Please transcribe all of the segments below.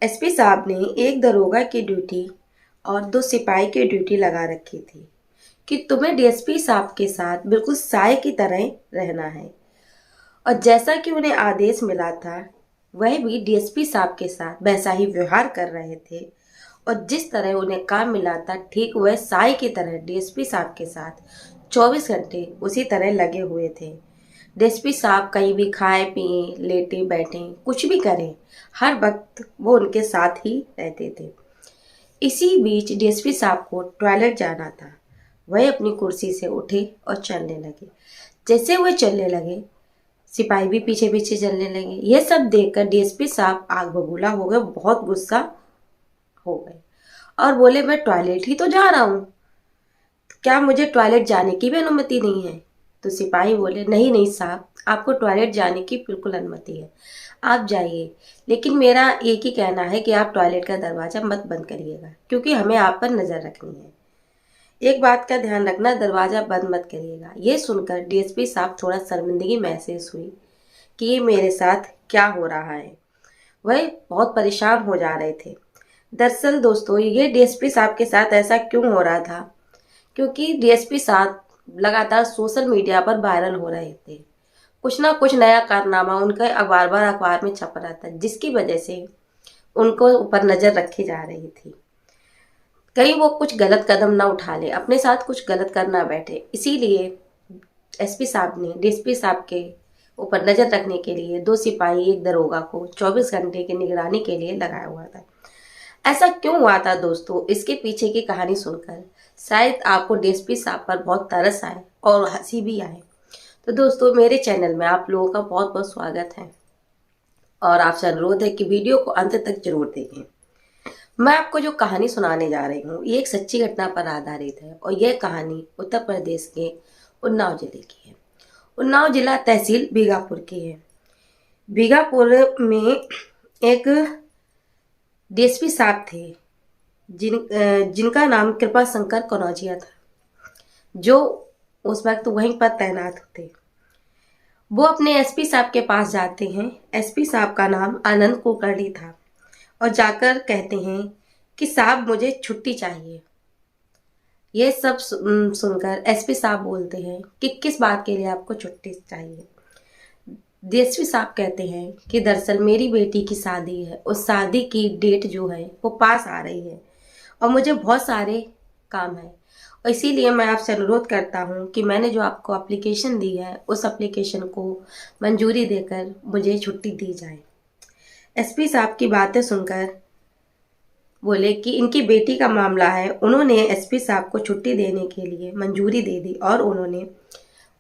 SP साहब ने एक दरोगा की ड्यूटी और दो सिपाही की ड्यूटी लगा रखी थी कि तुम्हें डीएसपी साहब के साथ बिल्कुल साए की तरह रहना है। और जैसा कि उन्हें आदेश मिला था वह भी डीएसपी साहब के साथ वैसा ही व्यवहार कर रहे थे। और जिस तरह उन्हें काम मिला था ठीक वह साए की तरह डीएसपी साहब के साथ 24 घंटे उसी तरह लगे हुए थे। डीएसपी साहब कहीं भी खाए पिए लेटे बैठे कुछ भी करें, हर वक्त वो उनके साथ ही रहते थे। इसी बीच डीएसपी साहब को टॉयलेट जाना था। वह अपनी कुर्सी से उठे और चलने लगे। जैसे वह चलने लगे सिपाही भी पीछे पीछे चलने लगे। यह सब देखकर डीएसपी साहब आग बबूला हो गए, बहुत गुस्सा हो गए और बोले मैं टॉयलेट ही तो जा रहा हूँ, क्या मुझे टॉयलेट जाने की भी अनुमति नहीं है? तो सिपाही बोले नहीं नहीं साहब, आपको टॉयलेट जाने की बिल्कुल अनुमति है, आप जाइए। लेकिन मेरा एक ही कहना है कि आप टॉयलेट का दरवाज़ा मत बंद करिएगा, क्योंकि हमें आप पर नज़र रखनी है। एक बात का ध्यान रखना, दरवाज़ा बंद मत करिएगा। ये सुनकर डीएसपी साहब थोड़ा शर्मिंदगी महसूस हुई कि ये मेरे साथ क्या हो रहा है। वह बहुत परेशान हो जा रहे थे। दरअसल दोस्तों ये डीएसपी साहब के साथ ऐसा क्यों हो रहा था, क्योंकि डीएसपी साहब लगातार सोशल मीडिया पर वायरल हो रहे थे। कुछ ना कुछ नया कारनामा उनका अखबार में छप रहा था, जिसकी वजह से उनको ऊपर नजर रखी जा रही थी। कहीं वो कुछ गलत कदम ना उठा ले, अपने साथ कुछ गलत करना बैठे। इसीलिए एसपी साहब ने डीएसपी साहब के ऊपर नजर रखने के लिए दो सिपाही एक दरोगा को 24 घंटे की निगरानी के लिए लगाया हुआ था। ऐसा क्यों हुआ था दोस्तों, इसके पीछे की कहानी सुनकर शायद आपको डीएसपी साहब पर बहुत तरस आए और हंसी भी आए। तो दोस्तों मेरे चैनल में आप लोगों का बहुत बहुत स्वागत है और आपसे अनुरोध है कि वीडियो को अंत तक जरूर देखें। मैं आपको जो कहानी सुनाने जा रही हूँ ये एक सच्ची घटना पर आधारित है और यह कहानी उत्तर प्रदेश के उन्नाव जिले की है। उन्नाव जिला तहसील बीघापुर की है। बीघापुर में एक डीएसपी साहब थे जिनका नाम कृपा शंकर कनौजिया था, जो उस वक्त वहीं पर तैनात थे। वो अपने एसपी साहब के पास जाते हैं। एसपी साहब का नाम आनंद कुलकर्णी था और जाकर कहते हैं कि साहब मुझे छुट्टी चाहिए। ये सब सुनकर एसपी साहब बोलते हैं कि किस बात के लिए आपको छुट्टी चाहिए? डीएसपी साहब कहते हैं कि दरअसल मेरी बेटी की शादी है, उस शादी की डेट जो है वो पास आ रही है और मुझे बहुत सारे काम है और इसीलिए मैं आपसे अनुरोध करता हूँ कि मैंने जो आपको एप्लीकेशन दी है उस एप्लीकेशन को मंजूरी देकर मुझे छुट्टी दी जाए। एसपी साहब की बातें सुनकर बोले कि इनकी बेटी का मामला है। उन्होंने एसपी साहब को छुट्टी देने के लिए मंजूरी दे दी और उन्होंने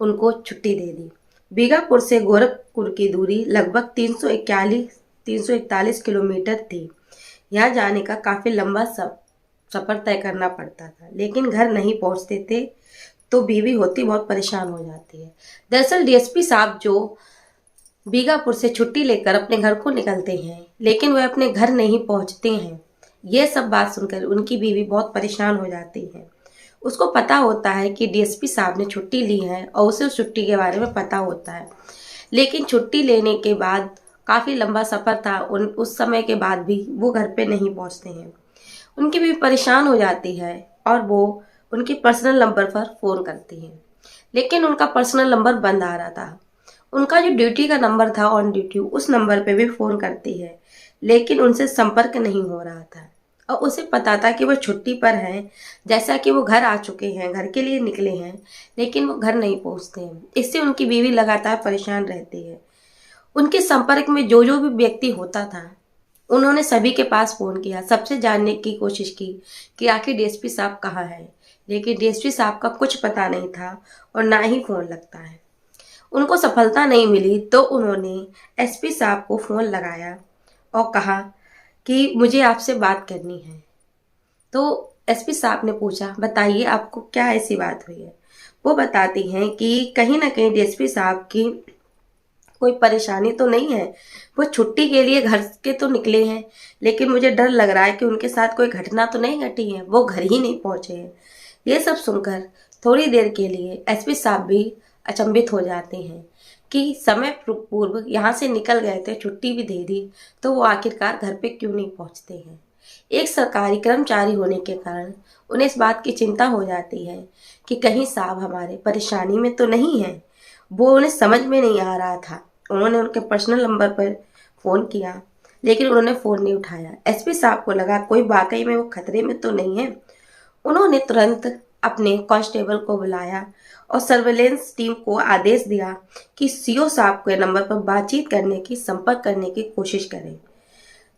उनको छुट्टी दे दी। बीघापुर से गोरखपुर की दूरी लगभग 341 किलोमीटर थी। यहाँ जाने का काफ़ी लंबा सफ़र तय करना पड़ता था, लेकिन घर नहीं पहुँचते थे तो बीवी होती बहुत परेशान हो जाती है। दरअसल डीएसपी साहब जो बीघापुर से छुट्टी लेकर अपने घर को निकलते हैं, लेकिन वह अपने घर नहीं पहुँचते हैं। यह सब बात सुनकर उनकी बीवी बहुत परेशान हो जाती है। उसको पता होता है कि डीएसपी साहब ने छुट्टी ली है और उसे उस छुट्टी के बारे में पता होता है, लेकिन छुट्टी लेने के बाद काफ़ी लंबा सफ़र था, उस समय के बाद भी वो घर पे नहीं पहुंचते हैं। उनकी बीवी परेशान हो जाती है और वो उनके पर्सनल नंबर पर फ़ोन करती है, लेकिन उनका पर्सनल नंबर बंद आ रहा था। उनका जो ड्यूटी का नंबर था ऑन ड्यूटी, उस नंबर पे भी फ़ोन करती है, लेकिन उनसे संपर्क नहीं हो रहा था और उसे पता था कि वो छुट्टी पर हैं, जैसा कि वो घर आ चुके हैं, घर के लिए निकले हैं, लेकिन वो घर नहीं पहुंचते हैं। इससे उनकी बीवी लगातार परेशान रहती है। उनके संपर्क में जो जो भी व्यक्ति होता था उन्होंने सभी के पास फ़ोन किया, सबसे जानने की कोशिश की कि आखिर डीएसपी साहब कहाँ हैं, लेकिन डीएसपी साहब का कुछ पता नहीं था और ना ही फ़ोन लगता है। उनको सफलता नहीं मिली तो उन्होंने एसपी साहब को फ़ोन लगाया और कहा कि मुझे आपसे बात करनी है। तो एसपी साहब ने पूछा बताइए आपको क्या ऐसी बात हुई है। वो बताती हैं कि कहीं ना कहीं डीएसपी साहब की कोई परेशानी तो नहीं है, वो छुट्टी के लिए घर के तो निकले हैं, लेकिन मुझे डर लग रहा है कि उनके साथ कोई घटना तो नहीं घटी है, वो घर ही नहीं पहुंचे हैं। ये सब सुनकर थोड़ी देर के लिए एसपी साहब भी अचंभित हो जाते हैं कि समय पूर्व यहाँ से निकल गए थे, छुट्टी भी दे दी, तो वो आखिरकार घर पे क्यों नहीं पहुँचते हैं। एक सरकारी कर्मचारी होने के कारण उन्हें इस बात की चिंता हो जाती है कि कहीं साहब हमारे परेशानी में तो नहीं है। वो उन्हें समझ में नहीं आ रहा था। उन्होंने उनके पर्सनल नंबर पर फ़ोन किया, लेकिन उन्होंने फ़ोन नहीं उठाया। एसपी साहब को लगा कोई वाकई में वो खतरे में तो नहीं है। उन्होंने तुरंत अपने कांस्टेबल को बुलाया और सर्वेलेंस टीम को आदेश दिया कि सीओ साहब के नंबर पर बातचीत करने की, संपर्क करने की कोशिश करें।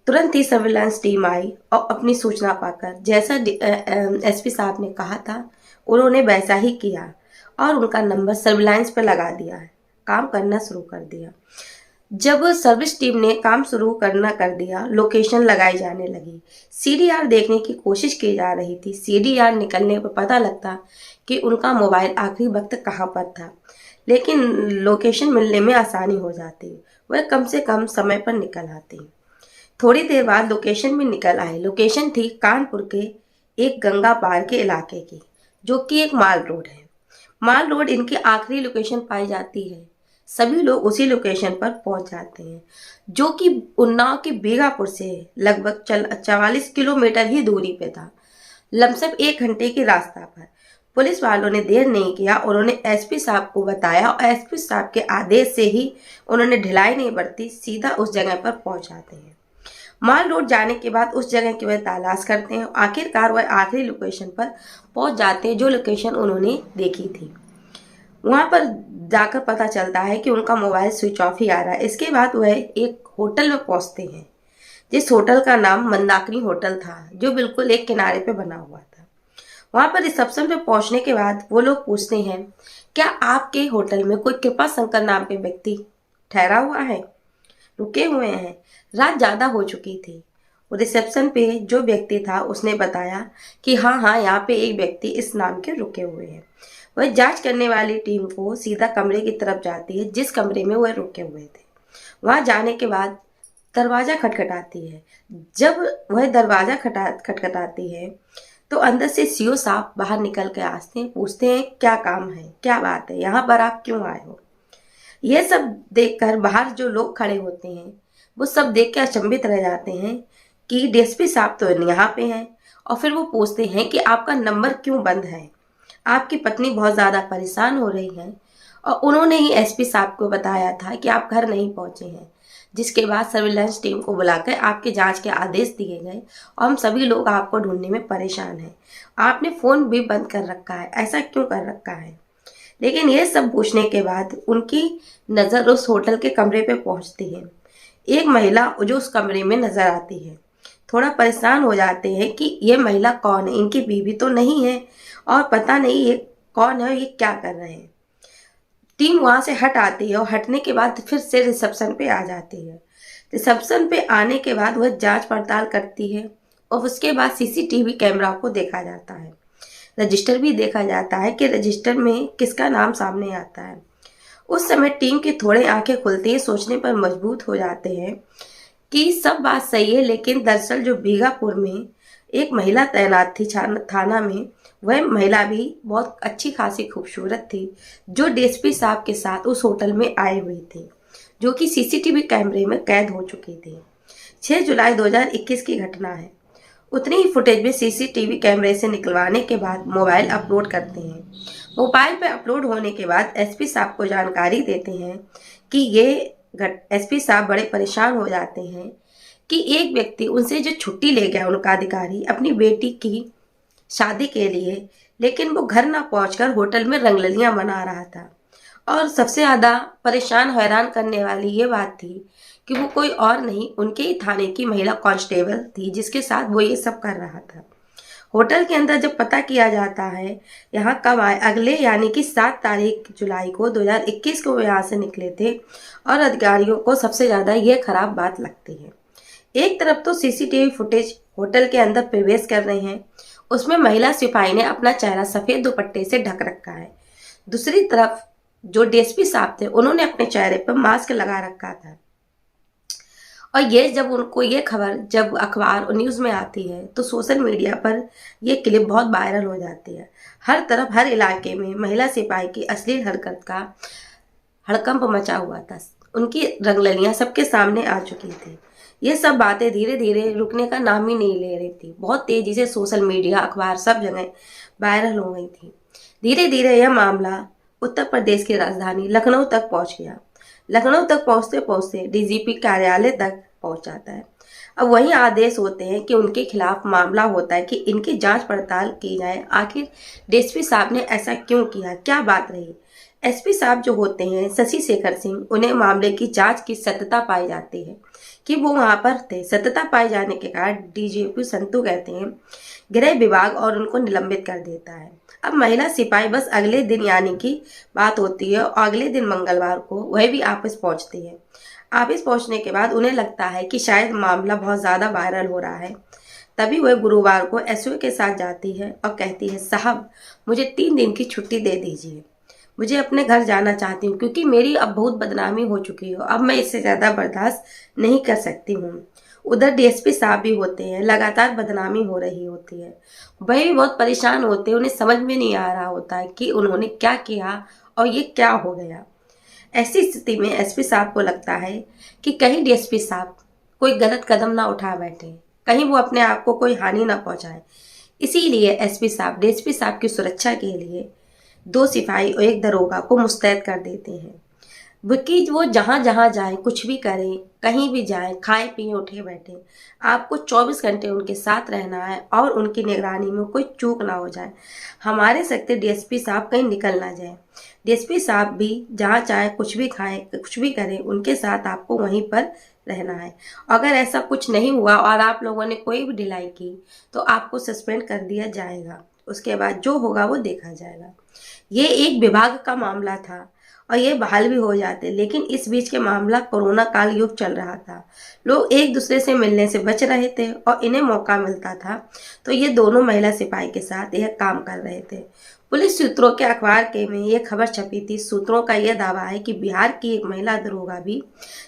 तुरंत ही सर्विलांस टीम आई और अपनी सूचना पाकर जैसा एसपी साहब ने कहा था उन्होंने वैसा ही किया और उनका नंबर सर्विलांस पर लगा दिया, काम करना शुरू कर दिया। जब सर्विस टीम ने काम शुरू करना कर दिया, लोकेशन लगाई जाने लगी, सीडीआर देखने की कोशिश की जा रही थी। सीडीआर निकलने पर पता लगता कि उनका मोबाइल आखिरी वक्त कहाँ पर था, लेकिन लोकेशन मिलने में आसानी हो जाती, वह कम से कम समय पर निकल आती। थोड़ी देर बाद लोकेशन भी निकल आई। लोकेशन थी कानपुर के एक गंगा पार के इलाके की, जो कि एक माल रोड है। माल रोड इनकी आखिरी लोकेशन पाई जाती है। सभी लोग उसी लोकेशन पर पहुंच जाते हैं, जो कि उन्नाव के बीघापुर से लगभग 44 किलोमीटर ही दूरी पे था, लमसम 1 घंटे के रास्ता पर। पुलिस वालों ने देर नहीं किया, उन्होंने एसपी साहब को बताया और एसपी साहब के आदेश से ही उन्होंने ढिलाई नहीं बरती, सीधा उस जगह पर पहुंच जाते हैं। माल रोड जाने के बाद उस जगह की वह तलाश करते हैं। आखिरकार वह आखिरी लोकेशन पर पहुंच जाते हैं, जो लोकेशन उन्होंने देखी थी। वहां पर जाकर पता चलता है कि उनका मोबाइल स्विच ऑफ ही आ रहा है। इसके बाद वह एक होटल में पहुंचते हैं, जिस होटल का नाम मंदाकिनी होटल था, जो बिल्कुल एक किनारे पे बना हुआ था। वहां पर रिसेप्शन पे पहुंचने के बाद वो लोग पूछते हैं, क्या आपके होटल में कोई कृपा शंकर नाम के व्यक्ति ठहरा हुआ है, रुके हुए हैं? रात ज्यादा हो चुकी थी। वो रिसेप्शन पे जो व्यक्ति था उसने बताया कि हाँ हाँ, यहाँ पे एक व्यक्ति इस नाम के रुके हुए हैं। वह जांच करने वाली टीम को सीधा कमरे की तरफ जाती है, जिस कमरे में वह रुके हुए थे। वहां जाने के बाद दरवाजा खटखटाती है। जब वह दरवाजा खटखटाती है तो अंदर से सीओ साहब बाहर निकल के आते हैं, पूछते हैं क्या काम है, क्या बात है, यहाँ पर आप क्यों आए हो। यह सब देखकर बाहर जो लोग खड़े होते हैं वो सब देख के अचंभित रह जाते हैं कि डीएसपी साहब तो यहाँ पे हैं। और फिर वो पूछते हैं कि आपका नंबर क्यों बंद है, आपकी पत्नी बहुत ज़्यादा परेशान हो रही है। और उन्होंने ही एसपी साहब को बताया था कि आप घर नहीं पहुंचे हैं, जिसके बाद सर्विलांस टीम को बुलाकर आपके जांच के आदेश दिए गए और हम सभी लोग आपको ढूंढने में परेशान हैं। आपने फ़ोन भी बंद कर रखा है, ऐसा क्यों कर रखा है? लेकिन ये सब पूछने के बाद उनकी नज़र उस होटल के कमरे पे पहुंचती है। एक महिला जो उस कमरे में नजर आती है। थोड़ा परेशान हो जाते हैं कि ये महिला कौन है, इनकी बीवी तो नहीं है और पता नहीं ये कौन है, ये क्या कर रहे हैं। टीम वहां से हट आती है और हटने के बाद फिर से रिसेप्शन पे आ जाती है। रिसेप्शन पे आने के बाद वह जांच पड़ताल करती है और उसके बाद सीसीटीवी कैमरा को देखा जाता है, रजिस्टर भी देखा जाता है कि रजिस्टर में किसका नाम सामने आता है। उस समय टीम की थोड़े आंखें खुलती है, सोचने पर मजबूत हो जाते हैं कि सब बात सही है, लेकिन दरअसल जो बीघापुर में एक महिला तैनात थी थाना में, वह महिला भी बहुत अच्छी खासी खूबसूरत थी, जो डीएसपी साहब के साथ उस होटल में आई हुई थी, जो कि सीसीटीवी कैमरे में कैद हो चुकी थी। 6 जुलाई 2021 की घटना है। उतनी ही फुटेज में सीसीटीवी कैमरे से निकलवाने के बाद मोबाइल अपलोड करते हैं। मोबाइल पर अपलोड होने के बाद एसपी साहब को जानकारी देते हैं कि ये एसपी साहब बड़े परेशान हो जाते हैं कि एक व्यक्ति उनसे जो छुट्टी ले गया, उनका अधिकारी, अपनी बेटी की शादी के लिए, लेकिन वो घर ना पहुंचकर होटल में रंगरलियां मना रहा था। और सबसे ज़्यादा परेशान हैरान करने वाली ये बात थी कि वो कोई और नहीं, उनके ही थाने की महिला कांस्टेबल थी, जिसके साथ वो ये सब कर रहा था। होटल के अंदर जब पता किया जाता है, यहाँ कब आए, अगले यानी कि 7 तारीख जुलाई को 2021 को वो यहाँ से निकले थे। और अधिकारियों को सबसे ज़्यादा ये खराब बात लगती है, एक तरफ तो सीसीटीवी फुटेज होटल के अंदर प्रवेश कर रहे हैं, उसमें महिला सिपाही ने अपना चेहरा सफ़ेद दुपट्टे से ढक रखा है। दूसरी तरफ जो डीएसपी साहब थे, उन्होंने अपने चेहरे पर मास्क लगा रखा था। और ये जब उनको ये खबर जब अखबार और न्यूज़ में आती है तो सोशल मीडिया पर ये क्लिप बहुत वायरल हो जाती है। हर तरफ हर इलाके में महिला सिपाही की अश्लील हड़कंप मचा हुआ था। उनकी रंगललियां सबके सामने आ चुकी थी। ये सब बातें धीरे धीरे रुकने का नाम ही नहीं ले रही थी। बहुत तेजी से सोशल मीडिया, अखबार सब जगह वायरल हो गई थी। धीरे धीरे यह मामला उत्तर प्रदेश की राजधानी लखनऊ तक पहुंच गया। लखनऊ तक पहुंचते पहुंचते डीजीपी कार्यालय तक पहुंच जाता है। अब वही आदेश होते हैं कि उनके खिलाफ मामला होता है कि इनकी जांच पड़ताल की जाए। आखिर डीएसपी साहब ने ऐसा क्यों किया, क्या बात रही। एसपी साहब जो होते हैं शशि शेखर सिंह, उन्हें मामले की जांच की सत्यता पाई जाती है कि वो वहां पर थे। सत्यता पाए जाने के कारण डीजीपी संतू कहते हैं गृह विभाग और उनको निलंबित कर देता है। अब महिला सिपाही बस अगले दिन यानी कि बात होती है और अगले दिन मंगलवार को वह भी ऑफिस पहुंचती है। ऑफिस पहुंचने के बाद उन्हें लगता है कि शायद मामला बहुत ज्यादा वायरल हो रहा है। तभी वह गुरुवार को एसओ के साथ जाती है और कहती है, साहब मुझे 3 दिन की छुट्टी दे दीजिए, मुझे अपने घर जाना चाहती हूँ क्योंकि मेरी अब बहुत बदनामी हो चुकी है, अब मैं इससे ज्यादा बर्दाश्त नहीं कर सकती हूँ। उधर डीएसपी साहब भी होते हैं, लगातार बदनामी हो रही होती है। वह भी बहुत परेशान होते हैं, उन्हें समझ में नहीं आ रहा होता है कि उन्होंने क्या किया और ये क्या हो गया। ऐसी स्थिति में एसपी साहब को लगता है कि कहीं डीएसपी साहब कोई गलत कदम ना उठा बैठे, कहीं वो अपने आप को कोई हानि ना पहुंचाए। इसीलिए एसपी साहब डीएसपी साहब की सुरक्षा के लिए 2 सिपाही और 1 दरोगा को मुस्तैद कर देते हैं कि वो जहां जहां जाए, कुछ भी करें, कहीं भी जाए, खाए पिए उठे बैठे, आपको 24 घंटे उनके साथ रहना है और उनकी निगरानी में कोई चूक ना हो जाए। हमारे सकते डीएसपी साहब कहीं निकल ना जाए। डीएसपी साहब भी जहाँ चाहे कुछ भी खाए, कुछ भी करें, उनके साथ आपको वहीं पर रहना है। अगर ऐसा कुछ नहीं हुआ और आप लोगों ने कोई भी ढिलाई की तो आपको सस्पेंड कर दिया जाएगा। उसके बाद जो होगा वो देखा जाएगा। ये एक विभाग का मामला था और ये बहाल भी हो जाते, लेकिन इस बीच के मामला कोरोना काल युग चल रहा था। लोग एक दूसरे से मिलने से बच रहे थे और इन्हें मौका मिलता था तो ये दोनों महिला सिपाही के साथ यह काम कर रहे थे। पुलिस सूत्रों के अखबार के में यह खबर छपी थी। सूत्रों का यह दावा है कि बिहार की एक महिला दरोगा भी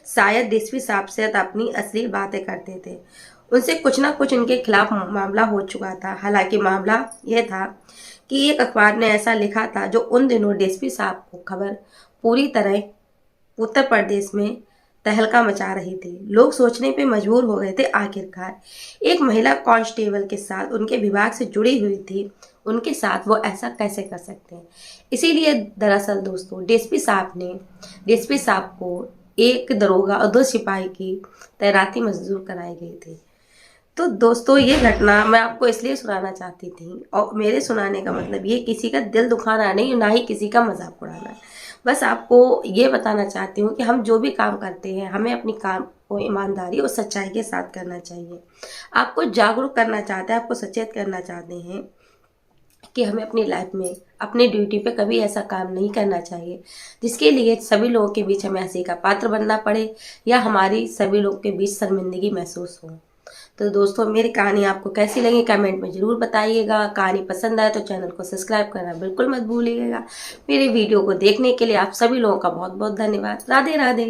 शायद डीएसपी साहब से अपनी अश्लील बातें करते थे। उनसे कुछ ना कुछ इनके खिलाफ मामला हो चुका था। हालांकि मामला यह था कि एक अखबार ने ऐसा लिखा था जो उन दिनों डीएसपी साहब को खबर पूरी तरह उत्तर प्रदेश में तहलका मचा रही थी। लोग सोचने पे मजबूर हो गए थे, आखिरकार एक महिला कांस्टेबल के साथ उनके विभाग से जुड़ी हुई थी, उनके साथ वो ऐसा कैसे कर सकते हैं। इसीलिए दरअसल दोस्तों डीएसपी साहब को 1 दरोगा और 2 सिपाही की तैनाती मंजूर कराई गई थी। तो दोस्तों ये घटना मैं आपको इसलिए सुनाना चाहती थी और मेरे सुनाने का मतलब ये किसी का दिल दुखाना नहीं, ना ही किसी का मजाक उड़ाना है। बस आपको ये बताना चाहती हूँ कि हम जो भी काम करते हैं हमें अपनी काम को ईमानदारी और सच्चाई के साथ करना चाहिए। आपको जागरूक करना चाहते हैं, आपको सचेत करना चाहते हैं कि हमें अपनी लाइफ में अपनी ड्यूटी पे कभी ऐसा काम नहीं करना चाहिए जिसके लिए सभी लोगों के बीच हमें हंसी का पात्र बनना पड़े या हमारी सभी लोगों के बीच शर्मिंदगी महसूस हो। तो दोस्तों मेरी कहानी आपको कैसी लगी कमेंट में ज़रूर बताइएगा। कहानी पसंद आए तो चैनल को सब्सक्राइब करना बिल्कुल मत भूलिएगा। मेरे वीडियो को देखने के लिए आप सभी लोगों का बहुत बहुत धन्यवाद। राधे राधे।